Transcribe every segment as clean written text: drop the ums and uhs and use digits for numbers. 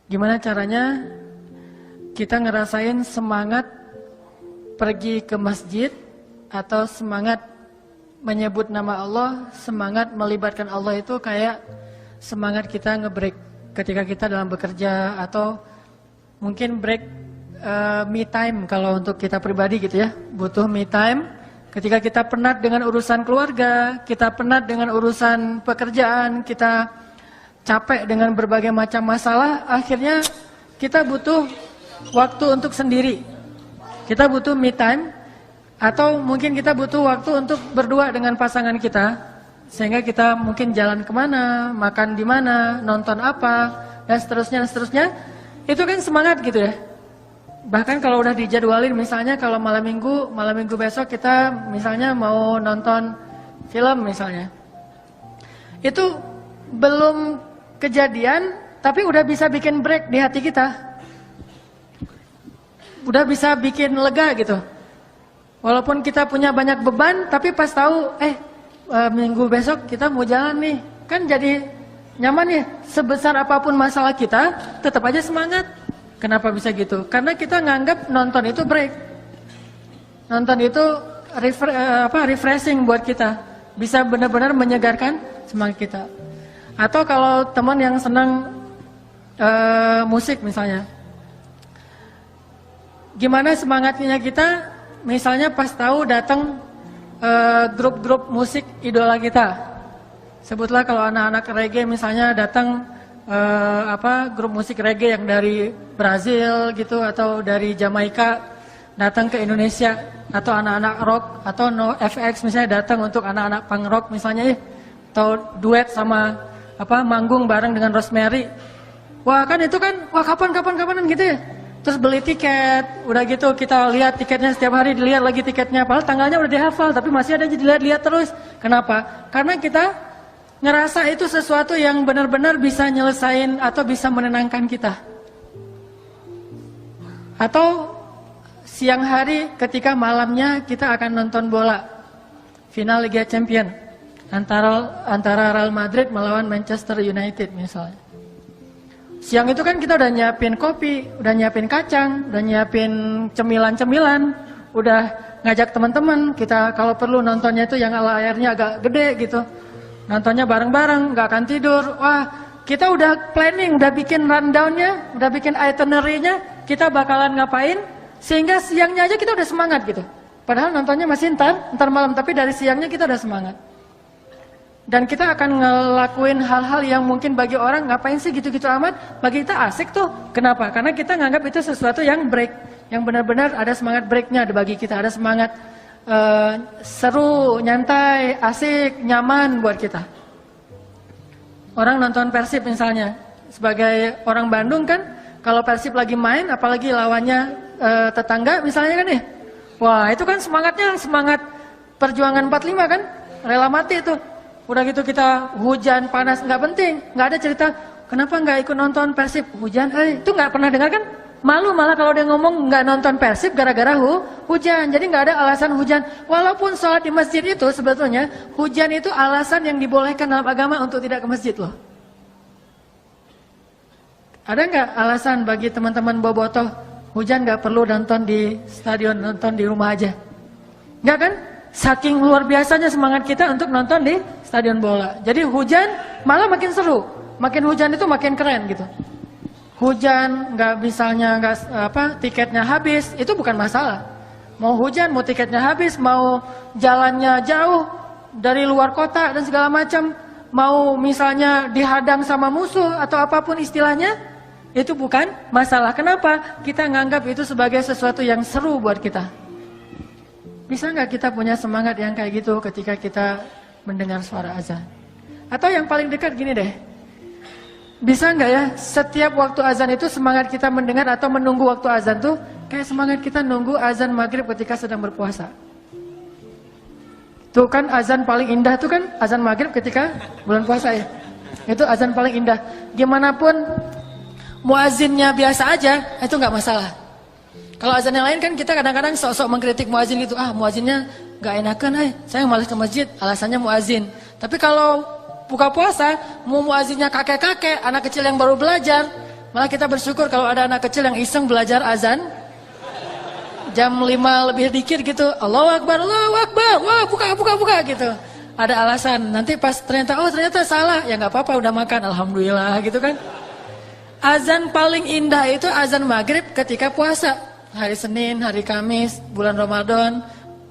Gimana caranya kita ngerasain semangat pergi ke masjid atau semangat menyebut nama Allah, semangat melibatkan Allah itu kayak semangat kita nge-break ketika kita dalam bekerja atau mungkin break me time kalau untuk kita pribadi gitu ya, butuh me time ketika kita penat dengan urusan keluarga, kita penat dengan urusan pekerjaan, kita capek dengan berbagai macam masalah, akhirnya kita butuh waktu untuk sendiri. Kita butuh me time atau mungkin kita butuh waktu untuk berdua dengan pasangan kita, sehingga kita mungkin jalan kemana, makan di mana, nonton apa, dan seterusnya. Itu kan semangat gitu ya. Bahkan kalau udah dijadwalin, misalnya kalau malam minggu besok kita misalnya mau nonton film misalnya, itu belum kejadian tapi udah bisa bikin break di hati kita, udah bisa bikin lega gitu. Walaupun kita punya banyak beban, tapi pas tahu minggu besok kita mau jalan nih, kan jadi nyaman ya. Sebesar apapun masalah kita, tetap aja semangat. Kenapa bisa gitu? Karena kita nganggap nonton itu break. Nonton itu refreshing buat kita. Bisa benar-benar menyegarkan semangat kita. Atau kalau teman yang senang musik misalnya. Gimana semangatnya kita? Misalnya pas tahu datang grup-grup musik idola kita. Sebutlah kalau anak-anak reggae misalnya datang grup musik reggae yang dari Brazil gitu atau dari Jamaika datang ke Indonesia, atau anak-anak rock atau NoFX misalnya datang untuk anak-anak punk rock misalnya atau duet sama manggung bareng dengan Rosemary. Wah kan itu kan kapan gitu ya. Terus beli tiket, udah gitu kita lihat tiketnya setiap hari, dilihat lagi tiketnya, padahal tanggalnya udah dihafal tapi masih ada dilihat-lihat terus. Kenapa? Karena kita ngerasa itu sesuatu yang benar-benar bisa nyelesain atau bisa menenangkan kita. Atau siang hari ketika malamnya kita akan nonton bola final Liga Champion antara Real Madrid melawan Manchester United misalnya. Siang itu kan kita udah nyiapin kopi, udah nyiapin kacang, udah nyiapin cemilan-cemilan, udah ngajak teman-teman kita kalau perlu nontonnya itu yang layarnya agak gede gitu. Nontonnya bareng-bareng, nggak akan tidur. Wah, kita udah planning, udah bikin rundown-nya, udah bikin itinerary-nya, kita bakalan ngapain, sehingga siangnya aja kita udah semangat gitu. Padahal nontonnya masih ntar malam, tapi dari siangnya kita udah semangat. Dan kita akan ngelakuin hal-hal yang mungkin bagi orang, ngapain sih gitu-gitu amat, bagi kita asik tuh. Kenapa? Karena kita nganggap itu sesuatu yang break, yang benar-benar ada semangat breaknya bagi kita, ada semangat seru, nyantai, asik, nyaman buat kita. Orang nonton Persib misalnya, sebagai orang Bandung kan, kalau Persib lagi main, apalagi lawannya tetangga misalnya kan nih, wah itu kan semangatnya semangat perjuangan 45 kan, rela mati itu. Udah gitu kita hujan, panas, nggak penting, nggak ada cerita kenapa nggak ikut nonton Persib, hujan, itu nggak pernah dengar kan? Malu malah kalau dia ngomong nggak nonton Persib gara-gara hujan. Jadi nggak ada alasan hujan. Walaupun sholat di masjid itu sebetulnya hujan itu alasan yang dibolehkan dalam agama untuk tidak ke masjid loh. Ada nggak alasan bagi teman-teman bobotoh hujan nggak perlu nonton di stadion, nonton di rumah aja? Nggak kan? Saking luar biasanya semangat kita untuk nonton di stadion bola. Jadi hujan malah makin seru. Makin hujan itu makin keren gitu. Hujan tiketnya habis, itu bukan masalah. Mau hujan, mau tiketnya habis, mau jalannya jauh dari luar kota dan segala macam, mau misalnya dihadang sama musuh atau apapun istilahnya, itu bukan masalah. Kenapa? Kita nganggap itu sebagai sesuatu yang seru buat kita. Bisa nggak kita punya semangat yang kayak gitu ketika kita mendengar suara azan? Atau yang paling dekat gini deh, bisa nggak ya setiap waktu azan itu semangat kita mendengar atau menunggu waktu azan tuh kayak semangat kita nunggu azan maghrib ketika sedang berpuasa? Tuh kan azan paling indah tuh kan azan maghrib ketika bulan puasa ya. Itu azan paling indah. Gimana pun muazinnya biasa aja, itu nggak masalah. Kalau azan yang lain kan kita kadang-kadang sok-sok mengkritik muazin gitu, muazinnya nggak enakan, saya malas ke masjid, alasannya muazin. Tapi kalau buka puasa, mau muazinnya kakek-kakek, anak kecil yang baru belajar, Malah kita bersyukur kalau ada anak kecil yang iseng belajar azan jam 5 lebih dikit gitu, Allahu Akbar, wah buka gitu. Ada alasan, nanti pas ternyata salah, ya nggak apa-apa, udah makan, alhamdulillah gitu kan. Azan paling indah itu azan maghrib ketika puasa, hari Senin, hari Kamis, bulan Ramadan,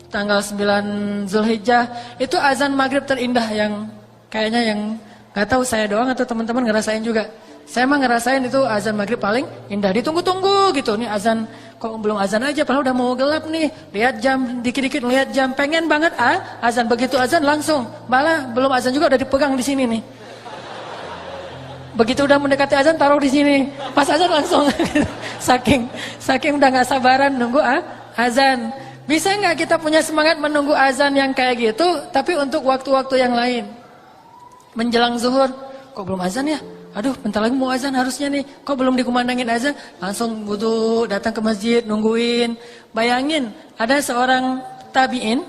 tanggal 9 Zulhijjah, itu azan maghrib terindah yang kayaknya yang nggak tahu saya doang atau teman-teman ngerasain juga. Saya mah ngerasain itu azan maghrib paling indah, ditunggu-tunggu gitu. Nih azan, kok belum azan aja, padahal udah mau gelap nih. Lihat jam, dikit-dikit lihat jam, pengen banget azan, begitu azan langsung. Malah belum azan juga udah dipegang di sini nih. Begitu udah mendekati azan taruh di sini, pas azan langsung. saking udah nggak sabaran nunggu azan. Bisa nggak kita punya semangat menunggu azan yang kayak gitu, tapi untuk waktu-waktu yang lain? Menjelang zuhur, kok belum azan ya? Aduh, bentar lagi mau azan harusnya nih. Kok belum dikumandangin azan? Langsung wudu, datang ke masjid, nungguin. Bayangin, ada seorang tabi'in.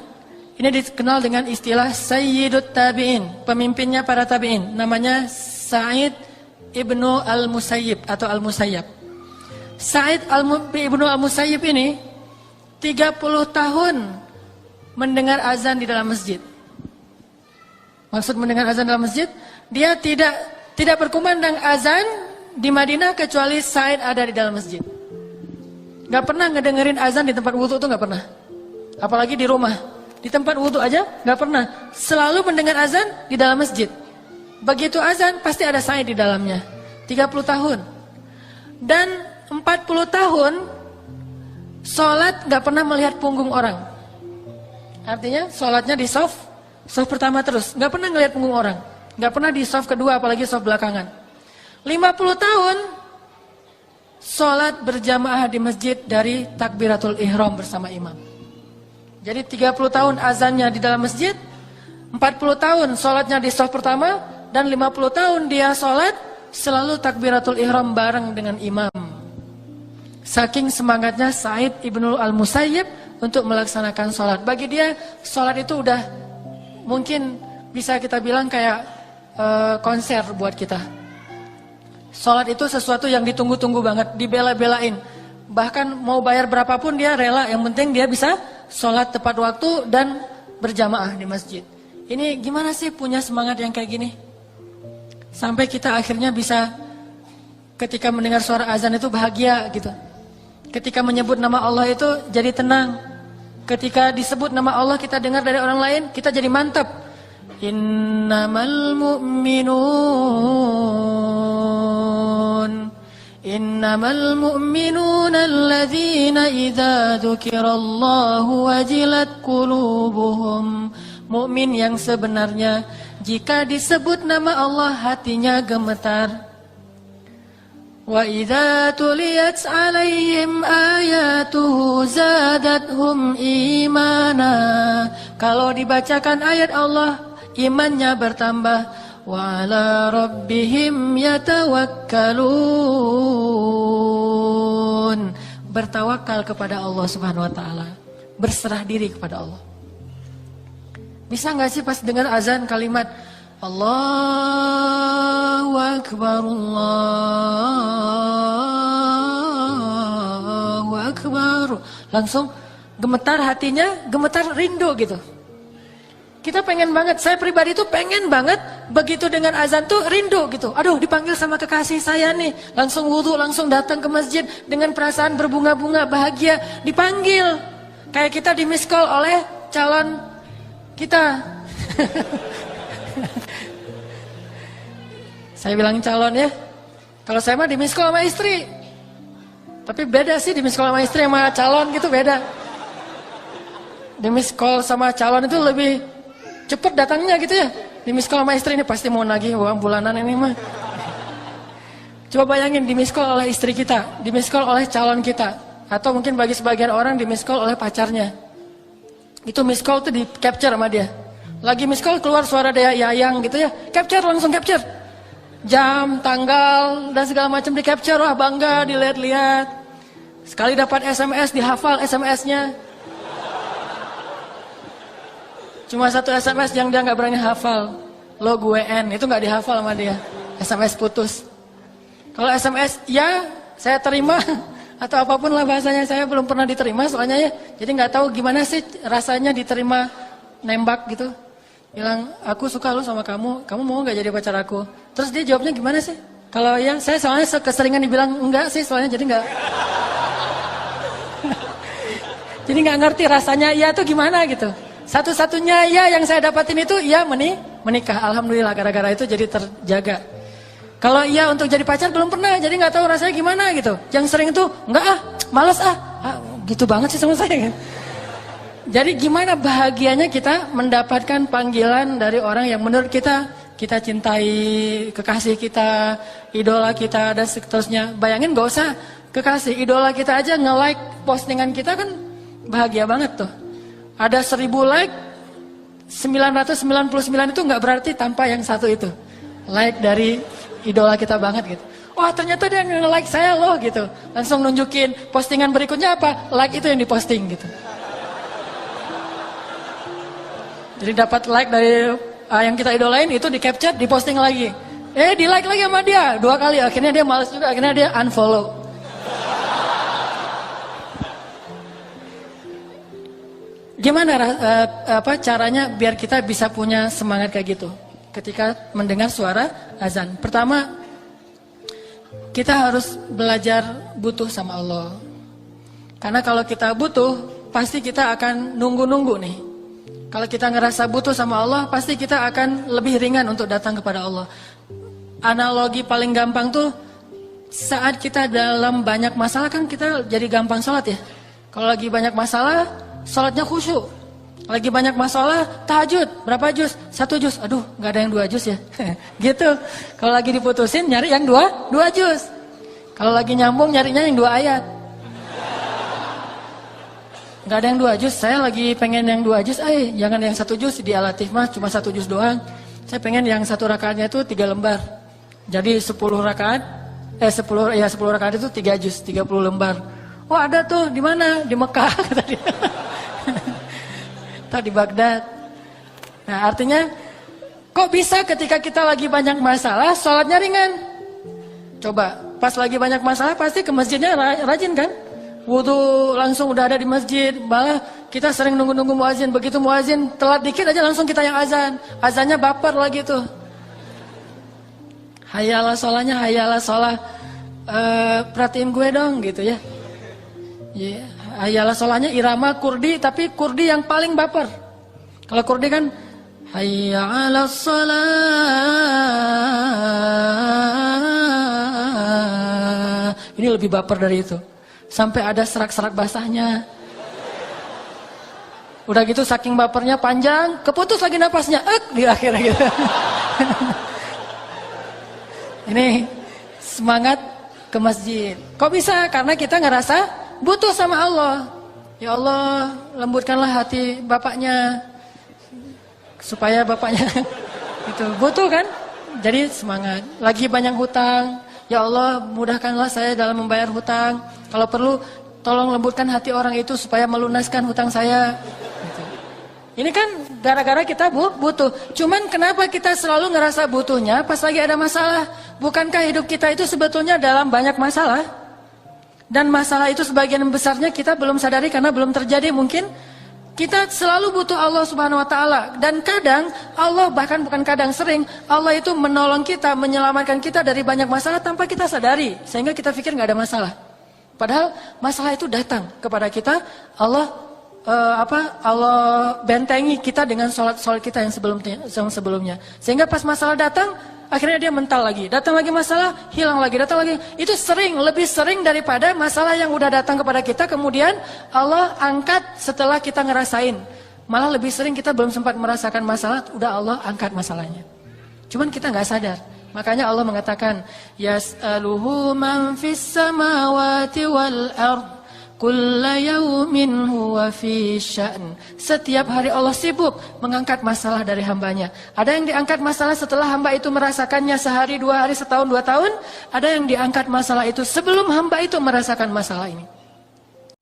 Ini dikenal dengan istilah Sayyidut Tabi'in. Pemimpinnya para tabi'in. Namanya Sa'id Ibnu Al-Musayyib atau Al-Musayyab. Sa'id Ibnu Al-Musayyib ini 30 tahun mendengar azan di dalam masjid. Maksud mendengar azan dalam masjid, dia tidak berkumandang azan di Madinah kecuali Said ada di dalam masjid. Gak pernah ngedengerin azan di tempat wudhu tuh gak pernah. Apalagi di rumah. Di tempat wudhu aja gak pernah. Selalu mendengar azan di dalam masjid. Begitu azan pasti ada Said di dalamnya. 30 tahun. Dan 40 tahun sholat gak pernah melihat punggung orang. Artinya sholatnya di soft pertama terus. Gak pernah ngelihat punggung orang. Gak pernah di soft kedua, apalagi soft belakangan. 50 tahun sholat berjamaah di masjid dari takbiratul ihram bersama imam. Jadi 30 tahun azannya di dalam masjid, 40 tahun sholatnya di soft pertama, dan 50 tahun dia sholat selalu takbiratul ihram bareng dengan imam. Saking semangatnya Sa'id Ibnu Al-Musayyib untuk melaksanakan sholat. Bagi dia sholat itu udah mungkin bisa kita bilang kayak konser buat kita. Sholat itu sesuatu yang ditunggu-tunggu banget, dibela-belain. Bahkan mau bayar berapapun dia rela, yang penting dia bisa sholat tepat waktu dan berjamaah di masjid. Ini gimana sih punya semangat yang kayak gini? Sampai kita akhirnya bisa ketika mendengar suara azan itu bahagia gitu. Ketika menyebut nama Allah itu jadi tenang. Ketika disebut nama Allah kita dengar dari orang lain, kita jadi mantap. Innamal mu'minuna alladzina idza dzukirallahu wajilat qulubuhum. Mukmin yang sebenarnya jika disebut nama Allah hatinya gemetar. Wa idza tuliyat 'alaihim ayatuhu zadatuhum imana. Kalau dibacakan ayat Allah, imannya bertambah. Wa 'ala rabbihim yatawakkalun. Bertawakal kepada Allah Subhanahu wa taala, berserah diri kepada Allah. Bisa enggak sih pas dengar azan kalimat Allahu Akbar, Allahu Akbar, langsung gemetar hatinya, gemetar rindu gitu. Kita pengen banget, saya pribadi tuh pengen banget begitu dengan azan tuh rindu gitu. Aduh, dipanggil sama kekasih saya nih, langsung wudhu, langsung datang ke masjid dengan perasaan berbunga-bunga, bahagia, dipanggil. Kayak kita di miss call oleh calon kita. Saya bilang calon ya. Kalau saya mah di miss call sama istri. Tapi beda sih di miss call sama istri sama calon gitu beda. Di miss call sama calon itu lebih cepet datangnya gitu ya. Di miss call sama istri ini pasti mau nagih uang bulanan ini mah. Coba bayangin di miss call oleh istri kita, di miss call oleh calon kita, atau mungkin bagi sebagian orang di miss call oleh pacarnya. Itu miss call tuh di capture sama dia. Lagi miss call keluar suara dia yayang gitu ya, capture, langsung capture. Jam, tanggal dan segala macam di capture, wah bangga dilihat-lihat. Sekali dapat SMS dihafal SMS-nya. Cuma satu SMS yang dia nggak berani hafal. Lo gue N, itu nggak dihafal sama dia. SMS putus. Kalau SMS, ya saya terima atau apapun lah bahasanya, saya belum pernah diterima soalnya ya. Jadi nggak tahu gimana sih rasanya diterima nembak gitu. Bilang, aku suka lo sama kamu mau nggak jadi pacar aku? Terus dia jawabnya gimana sih? Kalau yang saya soalnya keseringan dibilang enggak sih, soalnya jadi nggak. Jadi nggak ngerti rasanya iya tuh gimana gitu. Satu-satunya iya yang saya dapatin itu iya menikah. Alhamdulillah gara-gara itu jadi terjaga. Kalau iya untuk jadi pacar belum pernah, jadi nggak tahu rasanya gimana gitu. Yang sering itu enggak males gitu banget sih sama saya. Jadi gimana bahagianya kita mendapatkan panggilan dari orang yang menurut kita cintai, kekasih kita, idola kita dan seterusnya. Bayangin nggak usah kekasih, idola kita aja nge-like postingan kita kan bahagia banget tuh. Ada 1000 like, 999 itu nggak berarti tanpa yang satu itu. Like dari idola kita banget gitu. Wah ternyata dia nge-like saya loh gitu. Langsung nunjukin postingan berikutnya apa? Like itu yang diposting gitu. Jadi dapat like dari yang kita idolain itu di capture, diposting lagi. Di like lagi sama dia 2 kali. Akhirnya dia males juga, akhirnya dia unfollow. Gimana caranya biar kita bisa punya semangat kayak gitu ketika mendengar suara azan? Pertama, kita harus belajar butuh sama Allah. Karena kalau kita butuh, pasti kita akan nunggu-nunggu nih. Kalau kita ngerasa butuh sama Allah, pasti kita akan lebih ringan untuk datang kepada Allah. Analogi paling gampang tuh, saat kita dalam banyak masalah kan kita jadi gampang sholat ya. Kalau lagi banyak masalah, sholatnya khusyuk. Lagi banyak masalah, tahajud. Berapa juz? 1 juz. Aduh, gak ada yang 2 juz ya. Gitu. Kalau lagi diputusin, nyari yang 2 juz. Kalau lagi nyambung, nyarinya yang 2 ayat. Gak ada yang 2 juz. Saya lagi pengen yang 2 juz. Jangan yang 1 juz. Di Al-Latif mah cuma 1 juz doang. Saya pengen yang 1 rakaatnya itu 3 lembar. Jadi 10 rakaat. 10 rakaat itu 3 juz. 30 lembar. Oh ada tuh. Di mana? Di Mekah. Kata dia. Di Baghdad. Nah artinya kok bisa ketika kita lagi banyak masalah sholatnya ringan? Coba pas lagi banyak masalah pasti ke masjidnya rajin kan? Wudhu langsung udah ada di masjid. Malah kita sering nunggu-nunggu muazin. Begitu muazin telat dikit aja langsung kita yang azan. Azannya baper lagi tuh. Hayalah sholahnya, hayalah sholah. Perhatiin gue dong gitu ya. Yeah. Hayalah sholahnya irama kurdi, tapi kurdi yang paling baper. Kalau kurdi kan hayya 'alas shalah. Ini lebih baper dari itu. Sampai ada serak-serak basahnya. Udah gitu saking bapernya panjang, keputus lagi napasnya. Di akhirnya gitu. Ini semangat ke masjid. Kok bisa? Karena kita ngerasa butuh sama Allah. Ya Allah, lembutkanlah hati bapaknya supaya bapaknya itu butuh kan? Jadi semangat. Lagi banyak hutang. Ya Allah, mudahkanlah saya dalam membayar hutang. Kalau perlu tolong lembutkan hati orang itu supaya melunaskan hutang saya. Gitu. Ini kan gara-gara kita butuh. Cuman kenapa kita selalu ngerasa butuhnya pas lagi ada masalah? Bukankah hidup kita itu sebetulnya dalam banyak masalah? Dan masalah itu sebagian besarnya kita belum sadari karena belum terjadi. Mungkin kita selalu butuh Allah Subhanahu wa taala. Dan kadang Allah, bahkan bukan kadang, sering Allah itu menolong kita, menyelamatkan kita dari banyak masalah tanpa kita sadari, sehingga kita pikir nggak ada masalah. Padahal masalah itu datang kepada kita. Allah Allah bentengi kita dengan sholat kita yang sebelumnya. Sehingga pas masalah datang, akhirnya dia mental lagi. Datang lagi masalah, hilang lagi, datang lagi. Itu lebih sering daripada masalah yang udah datang kepada kita, kemudian Allah angkat setelah kita ngerasain. Malah lebih sering kita belum sempat merasakan masalah, udah Allah angkat masalahnya. Cuman kita nggak sadar. Makanya Allah mengatakan, Yas'aluhu man fis samawati wal ard. Kulla yaumin huwa fi sya'n. Setiap hari Allah sibuk mengangkat masalah dari hambanya. Ada yang diangkat masalah setelah hamba itu merasakannya sehari, 2 hari, setahun, 2 tahun. Ada yang diangkat masalah itu sebelum hamba itu merasakan masalah ini.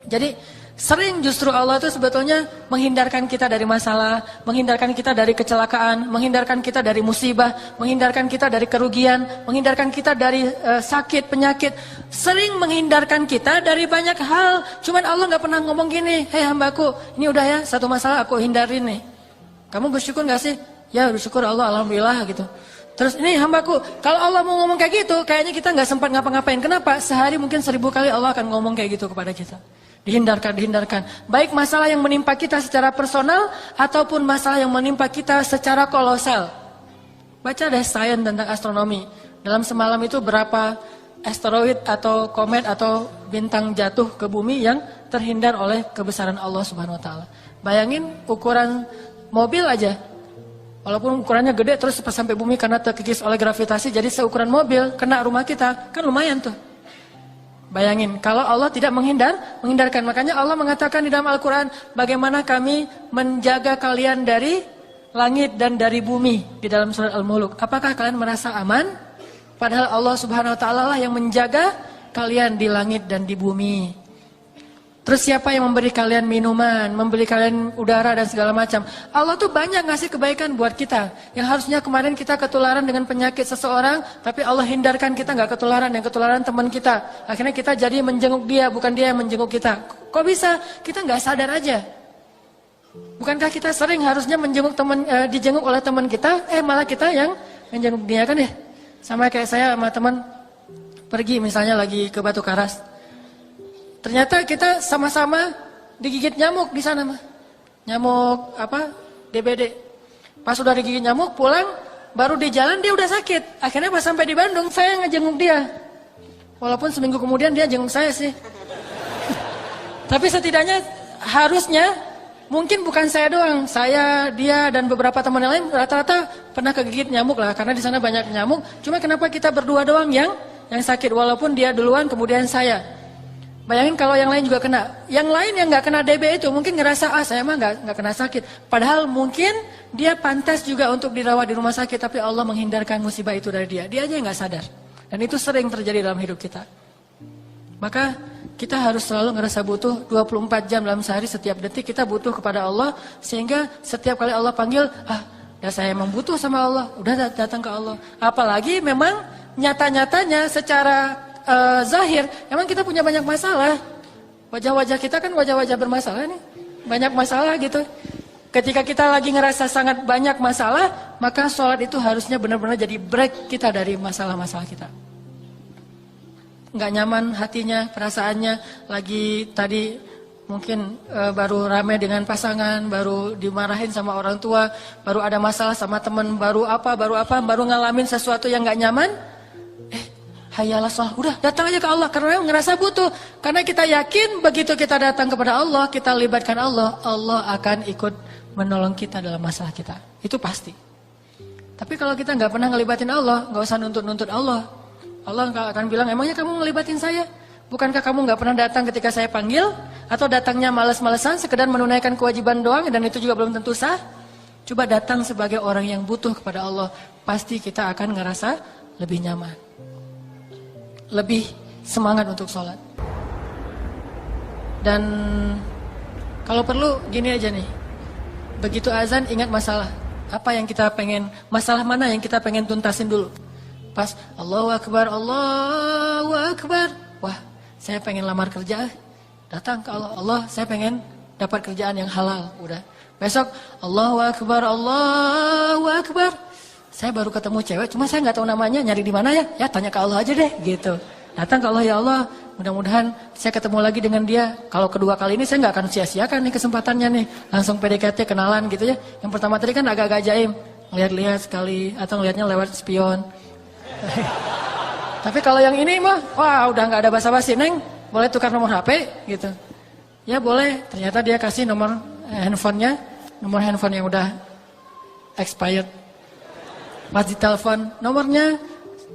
Jadi Sering justru Allah itu sebetulnya menghindarkan kita dari masalah, menghindarkan kita dari kecelakaan, menghindarkan kita dari musibah, menghindarkan kita dari kerugian, menghindarkan kita dari sakit, penyakit. Sering menghindarkan kita dari banyak hal. Cuman Allah nggak pernah ngomong gini, hei hambaku, ini udah ya satu masalah aku hindarin nih. Kamu bersyukur nggak sih? Ya bersyukur Allah, alhamdulillah gitu. Terus ini hambaku, kalau Allah mau ngomong kayak gitu, kayaknya kita nggak sempat ngapa-ngapain. Kenapa? Sehari mungkin 1000 kali Allah akan ngomong kayak gitu kepada kita. Dihindarkan. Baik masalah yang menimpa kita secara personal ataupun masalah yang menimpa kita secara kolosal. Baca deh sains tentang astronomi. Dalam semalam itu berapa asteroid atau komet atau bintang jatuh ke bumi yang terhindar oleh kebesaran Allah Subhanahu wa taala. Bayangin ukuran mobil aja. Walaupun ukurannya gede terus pas sampai bumi karena terkikis oleh gravitasi jadi seukuran mobil kena rumah kita, kan lumayan tuh. Bayangin, kalau Allah tidak menghindarkan. Makanya Allah mengatakan di dalam Al-Quran, bagaimana kami menjaga kalian dari langit dan dari bumi. Di dalam surat Al-Muluk. Apakah kalian merasa aman? Padahal Allah Subhanahu Wa Taala lah yang menjaga kalian di langit dan di bumi. Terus siapa yang memberi kalian minuman, memberi kalian udara dan segala macam. Allah tuh banyak ngasih kebaikan buat kita. Yang harusnya kemarin kita ketularan dengan penyakit seseorang, tapi Allah hindarkan kita nggak ketularan, yang ketularan teman kita. Akhirnya kita jadi menjenguk dia, bukan dia yang menjenguk kita. Kok bisa? Kita nggak sadar aja. Bukankah kita sering harusnya menjenguk teman, dijenguk oleh teman kita, malah kita yang menjenguk dia kan ya? Sama kayak saya sama teman pergi misalnya lagi ke Batu Karas. Ternyata kita sama-sama digigit nyamuk di sana mah. Nyamuk apa? DBD. Pas udah digigit nyamuk pulang, baru di jalan dia udah sakit. Akhirnya pas sampai di Bandung saya ngejenguk dia. Walaupun seminggu kemudian dia jenguk saya sih. Tapi setidaknya harusnya mungkin bukan saya doang, saya, dia dan beberapa teman yang lain rata-rata pernah kegigit nyamuk lah karena di sana banyak nyamuk. Cuma kenapa kita berdua doang yang sakit walaupun dia duluan kemudian saya. Bayangin kalau yang lain juga kena. Yang lain yang nggak kena DB itu mungkin ngerasa saya mah nggak kena sakit. Padahal mungkin dia pantas juga untuk dirawat di rumah sakit, tapi Allah menghindarkan musibah itu dari dia. Dia aja nggak sadar. Dan itu sering terjadi dalam hidup kita. Maka kita harus selalu ngerasa butuh 24 jam dalam sehari, setiap detik kita butuh kepada Allah. Sehingga setiap kali Allah panggil, ya saya emang butuh sama Allah, udah datang ke Allah. Apalagi memang nyata-nyatanya secara zahir, emang kita punya banyak masalah. Wajah-wajah kita kan wajah-wajah bermasalah nih. Banyak masalah gitu. Ketika kita lagi ngerasa sangat banyak masalah, maka sholat itu harusnya benar-benar jadi break kita dari masalah-masalah kita. Nggak nyaman hatinya, perasaannya, lagi tadi mungkin baru rame dengan pasangan, baru dimarahin sama orang tua, baru ada masalah sama teman, baru ngalamin sesuatu yang nggak nyaman. Hayalah sholat, udah datang aja ke Allah karena ngerasa butuh. Karena kita yakin begitu kita datang kepada Allah, kita libatkan Allah, Allah akan ikut menolong kita dalam masalah kita. Itu pasti. Tapi kalau kita nggak pernah ngelibatin Allah, nggak usah nuntut-nuntut Allah. Allah nggak akan bilang, emangnya kamu ngelibatin saya? Bukankah kamu nggak pernah datang ketika saya panggil? Atau datangnya males-malesan, sekedar menunaikan kewajiban doang dan itu juga belum tentu sah? Coba datang sebagai orang yang butuh kepada Allah, pasti kita akan ngerasa lebih nyaman. Lebih semangat untuk sholat. Dan kalau perlu gini aja nih, begitu azan ingat masalah. Apa yang kita pengen, masalah mana yang kita pengen tuntasin dulu. Pas Allahu Akbar, Allahu Akbar. Wah, saya pengen lamar kerja. Datang ke Allah, Allah saya pengen dapat kerjaan yang halal. Udah. Besok Allahu Akbar, Allahu Akbar. Saya baru ketemu cewek, cuma saya nggak tahu namanya, nyari di mana ya? Ya tanya ke Allah aja deh, gitu. Datang ke Allah, ya Allah, mudah-mudahan saya ketemu lagi dengan dia. Kalau kedua kali ini saya nggak akan sia-siakan nih kesempatannya nih, langsung PDKT kenalan gitu ya. Yang pertama tadi kan agak-agak jaim, ngeliat-lihat sekali atau ngelihatnya lewat spion. Tapi kalau yang ini mah, wah udah nggak ada basa-basi, Neng, boleh tukar nomor HP gitu. Ya boleh, ternyata dia kasih nomor handphonenya, nomor handphone yang udah expired. Pas ditelepon nomornya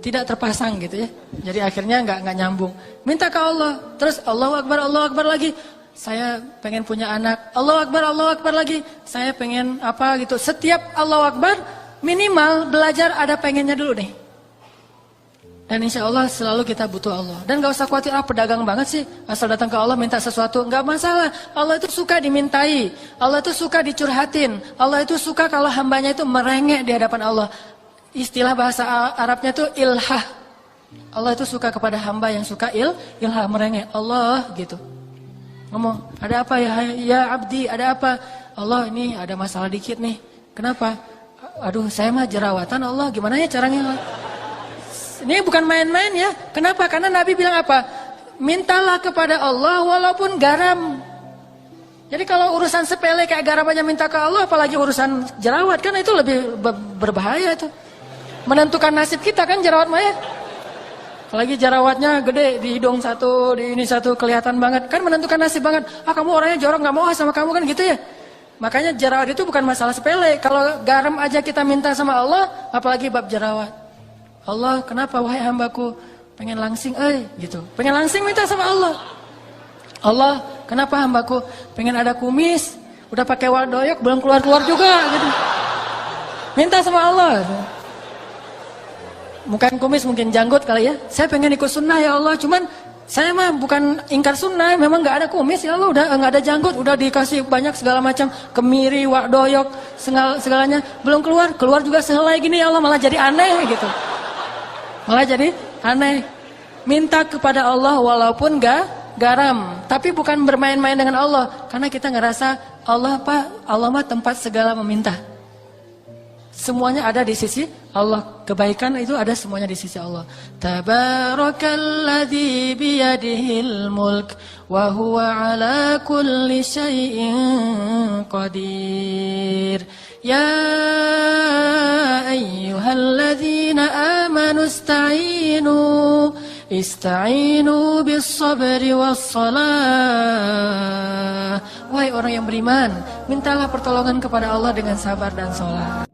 tidak terpasang gitu ya. Jadi akhirnya nggak nyambung. Minta ke Allah. Terus Allahu Akbar lagi. Saya pengen punya anak. Allahu Akbar lagi. Saya pengen apa gitu. Setiap Allahu Akbar minimal belajar ada pengennya dulu nih. Dan insya Allah selalu kita butuh Allah. Dan gak usah khawatir, pedagang banget sih. Asal datang ke Allah minta sesuatu. Gak masalah. Allah itu suka dimintai. Allah itu suka dicurhatin. Allah itu suka kalau hambanya itu merengek di hadapan Allah. Istilah bahasa Arabnya itu ilhah. Allah itu suka kepada hamba yang suka ilhah, merengek. Allah gitu. Ngomong, ada apa ya abdi, ada apa? Allah, ini ada masalah dikit nih. Kenapa? Aduh, saya mah jerawatan Allah. Gimana ya caranya? Ini bukan main-main ya. Kenapa? Karena Nabi bilang apa? Mintalah kepada Allah walaupun garam. Jadi kalau urusan sepele kayak garam aja minta ke Allah, apalagi urusan jerawat, kan itu lebih berbahaya itu. Menentukan nasib kita kan jerawat mah ya. Apalagi jerawatnya gede di hidung satu, di ini satu, kelihatan banget. Kan menentukan nasib banget. Kamu orangnya jorok, gak mau sama kamu kan gitu ya. Makanya jerawat itu bukan masalah sepele. Kalau garam aja kita minta sama Allah, apalagi bab jerawat. Allah, kenapa wahai hambaku pengen langsing, gitu. Pengen langsing minta sama Allah. Allah, kenapa hambaku pengen ada kumis, udah pakai wardoyok belum keluar juga, gitu. Minta sama Allah. Bukan kumis, mungkin janggut kali ya. Saya pengen ikut sunnah ya Allah, cuman saya mah bukan ingkar sunnah, memang nggak ada kumis ya Allah, udah nggak ada janggut, udah dikasih banyak segala macam kemiri, wardoyok, segalanya belum keluar juga sehelai gini ya Allah, malah jadi aneh gitu. Malah jadi aneh. Minta kepada Allah walaupun gak garam. Tapi bukan bermain-main dengan Allah. Karena kita ngerasa Allah mah tempat segala meminta. Semuanya ada di sisi Allah. Kebaikan itu ada semuanya di sisi Allah. Tabarakalladzi biyadihil mulk wa huwa ala kulli syai'in qadir. Ya ayyuhalladzina amanu ista'inu bis sabri was salah. Wahai orang yang beriman, mintalah pertolongan kepada Allah dengan sabar dan salat.